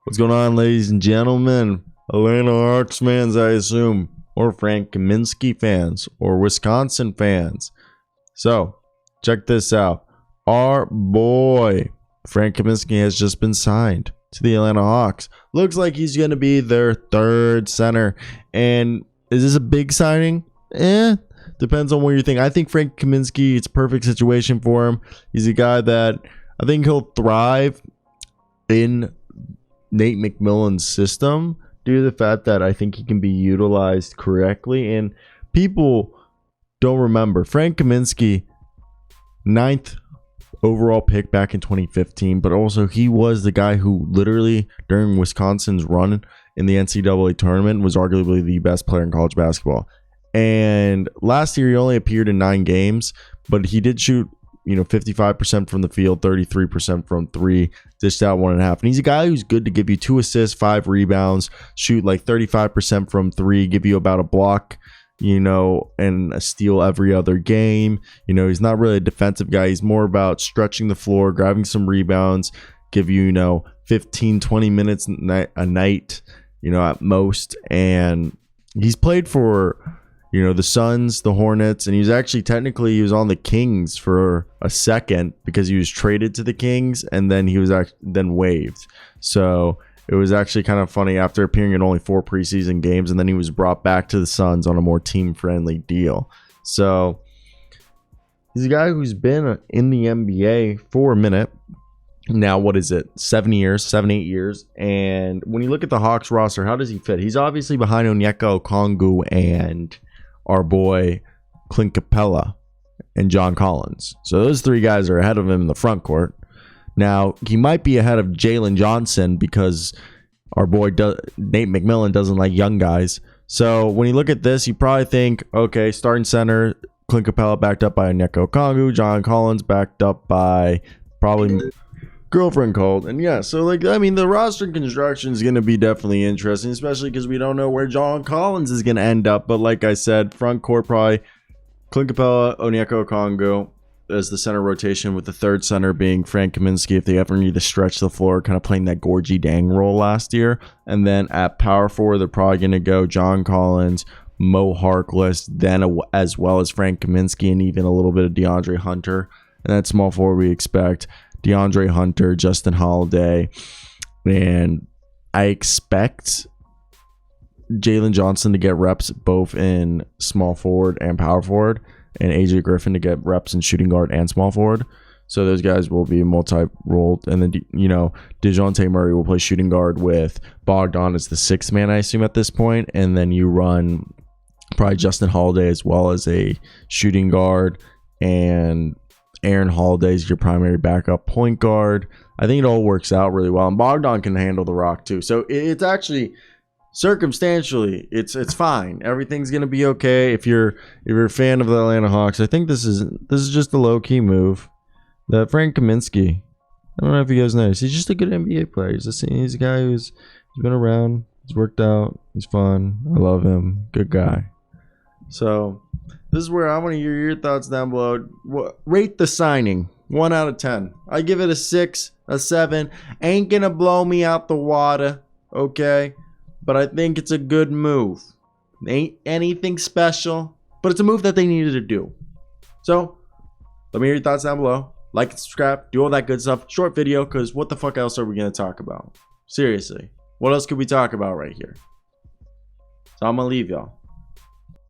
What's going on, ladies and gentlemen? Atlanta Hawks fans, I assume, or Frank Kaminsky fans, or Wisconsin fans. So, check this out. Our boy, Frank Kaminsky, has just been signed to the Atlanta Hawks. Looks like he's going to be their third center. And is this a big signing? Depends on what you think. I think Frank Kaminsky, it's a perfect situation for him. He's a guy that I think he'll thrive in Nate McMillan's system due to the fact that I think he can be utilized correctly. And people don't remember Frank Kaminsky, 9th overall pick back in 2015, but also he was the guy who literally during Wisconsin's run in the NCAA tournament was arguably the best player in college basketball. And last year he only appeared in 9 games, but he did shoot 55% from the field, 33% from 3, dished out 1.5. And he's a guy who's good to give you 2 assists, 5 rebounds, shoot like 35% from 3, give you about a block, and a steal every other game. He's not really a defensive guy. He's more about stretching the floor, grabbing some rebounds, give you, 15, 20 minutes a night, at most. And he's played for the Suns, the Hornets, and he was on the Kings for a second because he was traded to the Kings and then he was then waived. So it was actually kind of funny after appearing in only 4 preseason games, and then he was brought back to the Suns on a more team-friendly deal. So he's a guy who's been in the NBA for a minute. Now, what is it? 7 years, 8 years. And when you look at the Hawks roster, how does he fit? He's obviously behind Onyeka Okongwu and our boy Clint Capella and John Collins. So those 3 guys are ahead of him in the front court. Now, he might be ahead of Jalen Johnson because our boy Nate McMillan doesn't like young guys. So when you look at this, you probably think, okay, starting center, Clint Capella backed up by Onyeka Okongwu, John Collins backed up by probably girlfriend called. And yeah, so the roster construction is going to be definitely interesting, especially because we don't know where John Collins is going to end up. But like I said, front court probably Clint Capella, Onyeka Okongwu as the center rotation, with the third center being Frank Kaminsky if they ever need to stretch the floor, kind of playing that Gorgie Dang role last year. And then at power forward, they're probably going to go John Collins, Mo Harkless, then as well as Frank Kaminsky, and even a little bit of DeAndre Hunter. And at small forward, we expect DeAndre Hunter, Justin Holiday, and I expect Jalen Johnson to get reps both in small forward and power forward, and AJ Griffin to get reps in shooting guard and small forward. So those guys will be multi-role. And then, DeJounte Murray will play shooting guard with Bogdan as the 6th man, I assume, at this point. And then you run probably Justin Holiday as well as a shooting guard, and Aaron Holiday is your primary backup point guard. I think it all works out really well. And Bogdan can handle the rock too. So it's actually circumstantially, it's fine. Everything's gonna be okay if you're a fan of the Atlanta Hawks. I think this is just a low key move. That Frank Kaminsky, I don't know if you guys know, he's just a good NBA player. He's a guy who's been around. He's worked out. He's fun. I love him. Good guy. So this is where I want to hear your thoughts down below. Rate the signing 1 out of 10. I give it a 6, a 7. Ain't gonna blow me out the water, okay? But I think it's a good move. Ain't anything special, but it's a move that they needed to do. So let me hear your thoughts down below. Like and subscribe, do all that good stuff. Short video, because what the fuck else are we gonna talk about? Seriously, what else could we talk about right here? So I'm gonna leave y'all.